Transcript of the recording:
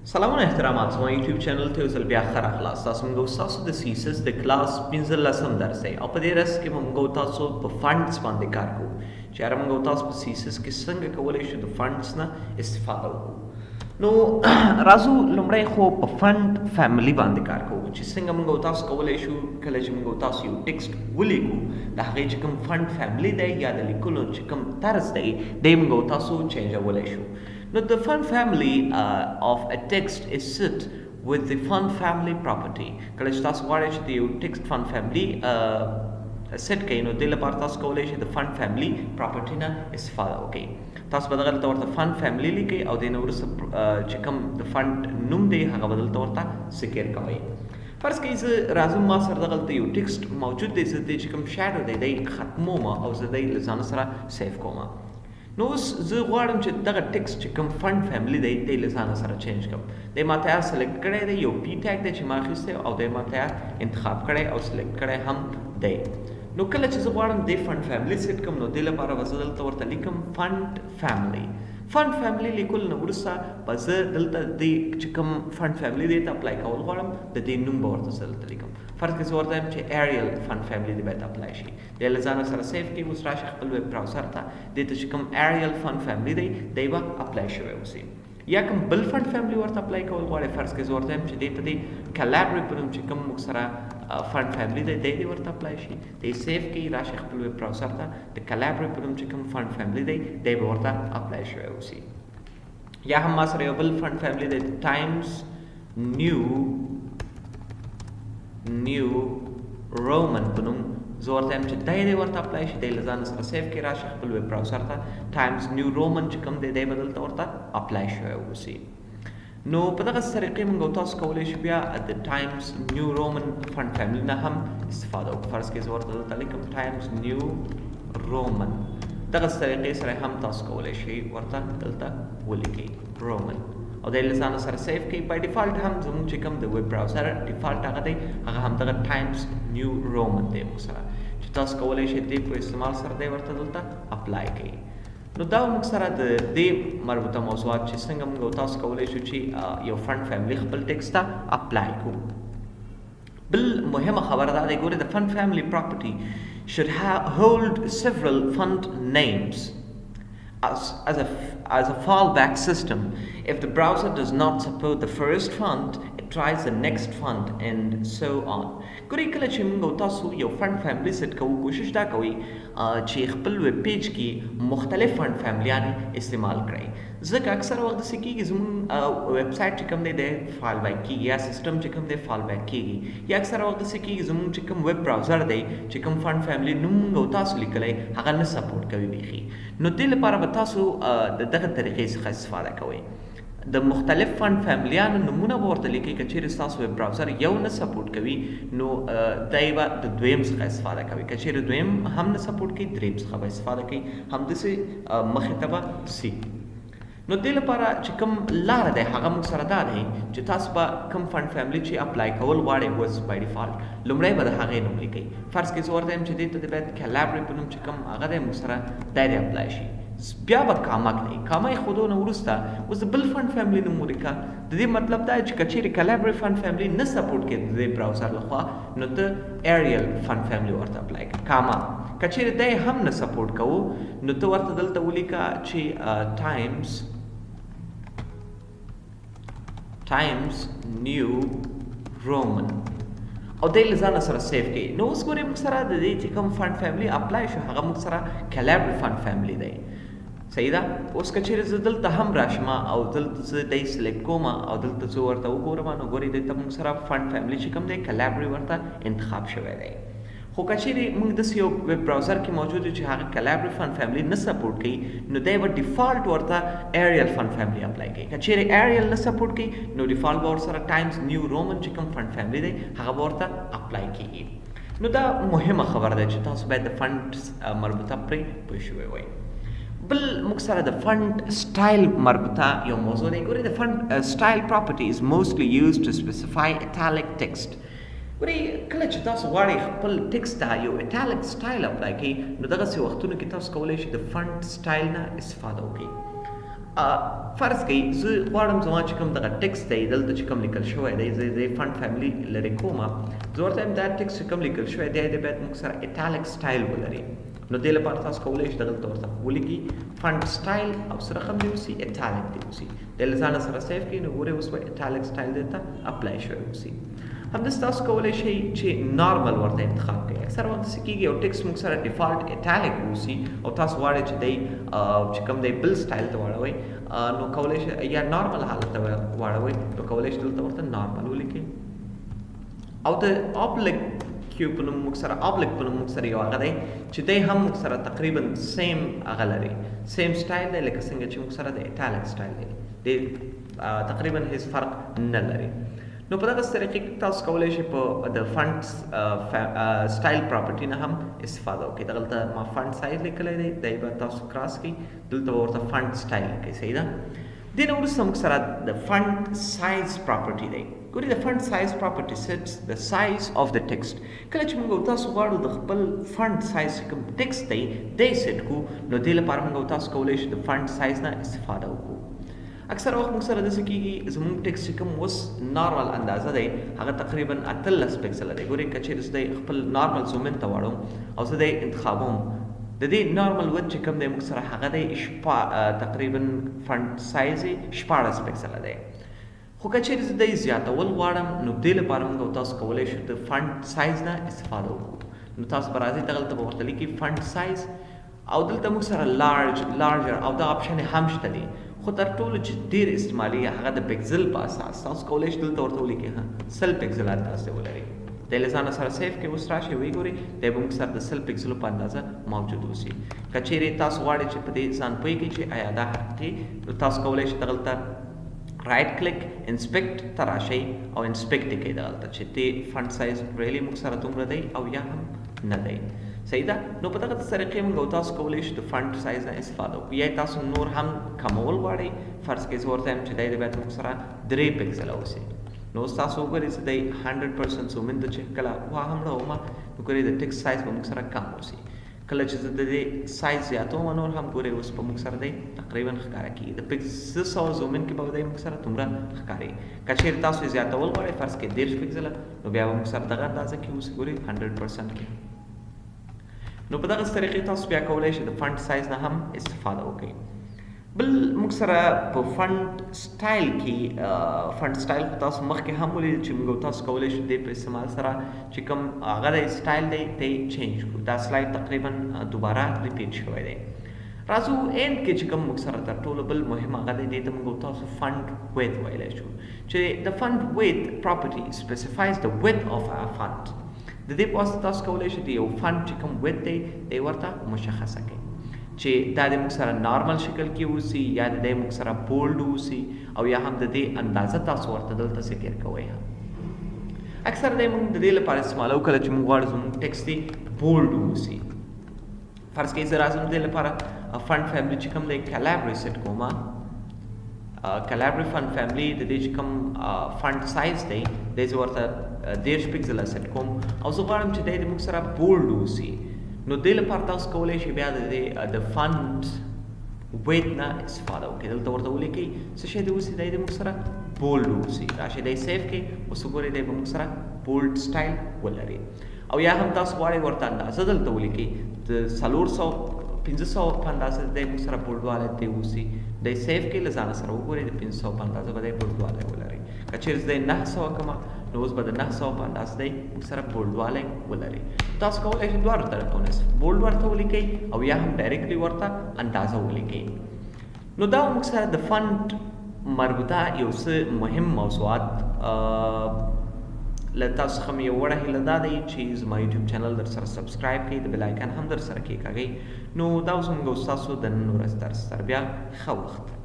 سلامونه احترامات زما یوټیوب چینل ته یو ځل بیا ښه راغلاست. تاسو موږ ستاسو د CSS د کلاس 15 درس دی او په دې درس کې موږ تاسو په فنډز باندې کار کوو چې هر موږ تاسو په CSS کې څنګه کولی شو د فنډز نه استفاده وکړو. نو راځو لومړی خو په فنډ فیملی باندې کار کوو چې څنګه موږ تاسو کولی شو کله چې موږ تاسو یو ټیکسټ ولیکو د هغې چې کوم فنډ فیملی دی یا د لیکلو چې کوم طرز دی دی موږ تاسو چینجولی شو. Now, the font family of a text is set with the font family property. کله چې تاسو غواړئ چې د یو ټیکسټ font family سیټ کړئ نو دې لپاره تاسو کولی شئ د font family property نه استفاده وکړئ. تاسو به دغلته ورته font family لیکئ او دې نه وروسته چې کوم د font نوم دی هغه به دلته ورته سکیر کوئ. فرض کړئ زه راځم ما سره دغلته یو ټیکسټ موجود دی، زه دې چې کوم شیډو دی دی ختموم او زه دی له ځانه سره سیف کوم. نو اوس زه غواړم چې دغه ټیکسټ چې کوم فنډ فیملی دی دی له ځانه سره چینج کړم. دی ما ته سلیکټ کړی دی، یو پی ټیګ دی چې ما اخیستی او دی ما ته انتخاب کړی او سلیکټ کړی هم دی. نو کله چې زه غواړم دې فنډ فیملی سیټ کړم نو دې لپاره به زه دلته ورته لیکم فنډ فیملی. فنډ فیملی لیکلو نه وروسته به زه دلته دې چې کوم فنډ فیملی دی ته اپلای کول غواړم د دې نوم به ورته زه دلته لیکم. فرض کړئ زه ورته وایم چې ایریل فنډ فیملی دی باید اپلای شي. دی له ځانه سره سیف کړئ. اوس راشئ خپل ویب براوزر ته، دې ته چې کوم ایریل فنډ فیملی دی دی به اپلای شوی اوسي. یا کوم بل فنډ فیملی ورته اپلای کول غواړئ، فرض کړئ زه ورته وایم چې دې ته دې کلابري په نوم چې کوم موږ سره فنډ فیملی دی دی ورته اپلای شي. دی سیف کړئ، راشئ خپل ویب براوزر ته، د کلابري په نوم چې کوم فنډ فیملی دی دی به ورته اپلای شوی اوسي. یا هم ما سره یو بل فنډ فیملی دی ټایمز نیو رومن په نوم، زه ورته یم چې دی دی ورته اپلای شي. دی له ځانه سره سیف کړئ، راشئ خپل ویب براوزر ته، ټایمز نیو رومن چې کوم دی دی به دلته ورته اپلای شوی اوسي. نو په دغسې طریقې موږ تاسو کولی شو بیا د ټایمز نیو رومن فنډ فیملی نه هم استفاده وکړو. فرض کړئ زه ورته دلته لیکم ټایمز نیو رومن. دغسې طریقې سره هم تاسو کولی شئ ورته دلته ولیکئ رومن او دی له ځانه سره سیف کړئ. بای ډیفالټ هم زموږ چې کوم د ویب براوزر ډیفالټ هغه دی هغه هم دغه ټایمز نیو رومن دی موږ سره چې تاسو کولی شئ دې په استعمال سره دی ورته دلته اپلای کړئ. نو دا موږ سره د دې مربوطه موضوعات چې څنګه موږ تاسو کولی شو چې یو فنډ فیملی خپل ټیکسټ ته اپلای کړو. بل مهمه خبره دا دی، ګورئ د فنډ فیملی پراپرټي should hold several font names as a fallback system. If the browser does not support the first font, it tries the next font and so on. ګورئ کله چې موږ تاسو یو فنډ فیملی سیټ کوو کوشش دا کوئ چې خپل ویب پیج کې مختلف فنډ فیملیانې استعمال کړئ، ځکه اکثره وخت داسې کېږي زموږ ویب سایټ چې کوم دی دی فال بیک کېږي یا سیسټم چې کوم دی فال بیک کېږي، یا اکثره وخت داسې کېږي زموږ چې کوم ویب براوزر دی چې کوم فنډ فیملی نوم موږ تاسو لیکلی هغه نه سپورټ کوي بیخي. نو دې لپاره به تاسو د دغه طریقې څخه استفاده کوئ. د مختلف فنډ فیملیانو نومونه به ورته لیکئ. که چیرې ستاسو ویب براوزر یو نه سپورټ کوي نو دی به د دویم څخه استفاده کوي. که چیرې دویم هم نه سپورټ کوي دریم څخه به استفاده کوي، همداسې مخې ته به ځي. نو دې لپاره چې کوم لاره دی هغه موږ سره دا دی چې تاسو به کوم فنډ فیملی چې اپلای کول غواړئ وز بای ډیفالټ لومړی به د هغې نوم لیکئ. فرض کړئ زه ورته یم چې دې ته د باید کلابري په نوم چې کوم هغه دی موږ سره دی دی اپلای شي. بیا به کاما کړئ. کاما ایښودو نه وروسته اوس د بل فنډ فیملی نوم ولیکه. د دې مطلب دا چې که چیرې کلابري فنډ فیملی نه سپورټ کوي د دې براوزر لخوا نو ته ایریل فنډ فیملی ورته اپلای کړه کاما. که چیرې دی هم نه سپورټ کوو نو ته ورته دلته ولیکه چې ټایمز نیو رومن او دی له ځانه سره سیف کړئ. نو اوس ګورئ موږ سره د دې چې کوم فنډ فیملی اپلای شو هغه موږ سره کلابري فنډ فیملی دی. صحیح ده. اوس که چیرې زه دلته هم راشم او دلته زه دی سلیکټ کوم او دلته زه ورته وګورم نو ګورئ دلته موږ سره فنډ فیملی چې کوم دی کلابري ورته انتخاب شوی دی. خو که چیرې موږ داسې یو ویب براوزر کې موجود چې هغه کلابري فنډ فیملی نه سپورټ کوي نو دی به ډیفالټ ورته ایریل فنډ فیملی اپلای کوي. که چیرې ایریل نه سپورټ کوي نو ډیفالټ به ورسره ټایمز نیو رومن چې کوم فنډ فیملی دی هغه به ورته اپلای کېږي. نو دا مهمه خبره ده چې تاسو باید د فنډ مربوطه پرې پوه شوي وئ. بل موږ سره د فنډ سټایل مربوطه یو موضوع دی. ګورئ د فنډ سټایل پراپرټي is mostly used to specify italic text. ګورئ کله چې تاسو غواړئ خپل ټیکسټ ته یو ایټالیک سټایل اپلای کړئ نو دغسې وختونو کې تاسو کولی شئ د فنډ سټایل نه استفاده وکړئ. فرض کړئ زه غواړم زما چې کوم دغه ټکسټ دی دلته چې کوم لیکل شوی دی زه د فنټ فیملی لرې کوم زه ورته وایم دا ټکسټ چې کوم لیکل شوی دی د باید موږ سره ایټالیک سټایل ولري نو دې لپاره تاسو کولی شئ دلته ورته ولیکي فنټ سټایل او سره رقم دې اوسي ایټالیک دې اوسي د له سره سیف کړئ نو ګورئ اوس به ایټالیک سټایل دې ته اپلای شوی اوسي همداسې تاسو کولی شئ چې نارمل ورته انتخاب کړئ اکثر وخت داسې کېږي یو ټکسټ موږ سره ډیفالټ ایټالیک اوسي او تاسو غواړئ چې دی چې کوم دی بل سټایل ته واړوئ نو کولی شئ یا نارمل حالت ته واړوئ نو کولی شئ دلته ورته نارمل ولیکئ او د اوبلیک کیو په نوم موږ سره اوبلیک په نوم موږ سره یو هغه دی چې دی هم موږ سره تقریبا سیم هغه لري سیم سټایل دی لکه څنګه چې موږ سره د ایټالیک سټایل دی تقریبا هیڅ فرق نه لري نو په دغه طریقې کې تاسو کولی شئ په د فنټ سټایل پراپرټي نه هم استفاده وکړئ دغلته ما فنټ سایز لیکلی دی دی به تاسو کراس کړئ دلته به ورته فنټ سټایل لیکئ صحیح ده دې نه وروسته موږ سره د فنټ سایز پراپرټي دی ګورئ د فنټ سایز پراپرټي سیټس د سایز اف د ټکسټ کله چې موږ تاسو غواړو د خپل فنټ سایز چې کوم ټکسټ دی دی سیټ کړو نو دې لپاره موږ تاسو کولی شئ د فنټ سایز نه استفاده وکړو اکثر وخت موږ سره داسې کېږي زموږ ټکسټ چې کوم اوس نارمل اندازه دی هغه تقریبا 18 پکسله دی ګورئ که چېرې زه دی خپل نارمل زوم ان ته واړوم او زه دی انتخابوم د دې نارمل ود چې کوم دی موږ سره هغه دی تقریبا فنټ سایز یې 14 پکسله دی خو که چېرې زه دی زیاتول غواړم نو دې لپاره موږ تاسو کولی شو د فنټ سایز نه استفاده وکړو نو تاسو به راځئ دغلته به ورته لیکئ فنټ سایز او دلته موږ سره لارجر او دا آپشن هم شته دی خو تر ټولو چې ډېر استعمالي هغه د پکسل په اساس تاسو کولی شئ دلته ورته ولیکئ سل پکسلات تاسو ولرئ د له ځانه سره سیف کې اوس راشئ ویې ګورئ دی به موږ سره د سل پکسلو په اندازه موجود اوسي که چیرې تاسو غواړئ چې په دې ځان پوهېږئ چې آیا دا حقیقي نو تاسو کولی شئ دغلته رائټ کلیک انسپیکټ ته راشئ او انسپیکټ یې کړئ دغلته چې دې فنټ سایز ریلي موږ سره دومره دی او یا هم نه دی صحیح ده نو په دغه طریقې موږ تاسو کولی شئ د فنټ سایز نه استفاده وکړو یا تاسو نور هم کمول غواړئ فرض کړئ زه ورته یم چې دی باید موږ سره 3 پکسله اوسي نو اوس تاسو وګورئ چې دی 100% زوم ان ته چې کله وهمړوم نو ګورئ د ټکسټ سایز به موږ سره کم اوسي کله چې زه د دې سایز زیاتوم نور هم ګورئ اوس په موږ سره دی تقریبا ښکاره کېږي د 600 زوم ان کې به دی موږ سره دومره ښکاري که چېرې تاسو یې زیاتول غواړئ فرض کړئ 10 پکسله نو بیا به موږ سره دغه اندازه کې اوسي ګورئ 100% کې نو په دغه طریقې تاسو بیا کولی شئ د فنټ سایز نه هم استفاده وکړئ بل موږ سره په فنټ سټایل کې فنټ سټایل خو تاسو مخکې هم ولیدل چې موږ تاسو کولی شو دې په استعمال سره چې کوم هغه د سټایل دی دی چینج کړو دا سلاید تقریبا دوباره ریپیټ شوی دی راځو اینډ کې چې کوم موږ سره تر ټولو بل مهم هغه دی دې ته موږ تاسو فنټ ویت ویلی شو چې د فنټ ویت پراپرټي سپیسیفایز د ویت اف ا فنټ د دې په واسطه تاسو کولی شئ د یو فنټ چې کوم ویت دی دی ورته مشخصه کړئ چې دا د موږ سره نارمل شکل کې اوسي یا د دې موږ سره بولډ اوسي او یا هم د دې اندازه تاسو ورته دلته ذکر کوئ اکثر دی موږ د دې لپاره استعمالو کله چې موږ غواړو زموږ ټکسټ دی بولډ اوسي فرض کړئ زه راځم د دې لپاره فنټ فیملی چې کوم دی کلابري سیټ کوم کلابري فنټ فیملی د دې چې کوم فنټ سایز دی دی زه ورته 10 پکسله سیټ کوم او زه غواړم چې دی د موږ سره بولډ اوسي نو دې لپاره تاسو کولی شئ بیا د فنټ ویت نه استفاده وکړئ دلته ورته ولیکئ څه شی دی اوسي دی د موږ سره بولډ اوسي راشئ دی سیف کړئ اوس وګورئ دی به موږ سره بولډ سټایل ولري او یا هم تاسو غواړئ ورته اندازه دلته ولیکئ د 400 په اندازه دی موږ سره بولډوالی دی اوسي دی سیف کړئ له ځانه سره وګورئ د 500 په اندازه به دی بولډوالی ولري که چېرې دی 900 کومه نو اوس به د 900 په اندازه دی موږ سره بولډوالی ولري تاسو کولی شئ دواړو طریقونه بولډ ورته ولیکئ او یا هم ډایرکټلی ورته اندازه ولیکئ نو دا موږ سره د فنټ مربوطه یو څه مهم موضوعات له تاسو څخه مې یو وړه هیله دا دی چې زما یوټیوب چینل در سره سبسکرایب کړئ د بیل آیکن هم در سره کېکاږئ نو دا اوس موږ ستاسو د نن ورځ درس تر بیا ښه وخت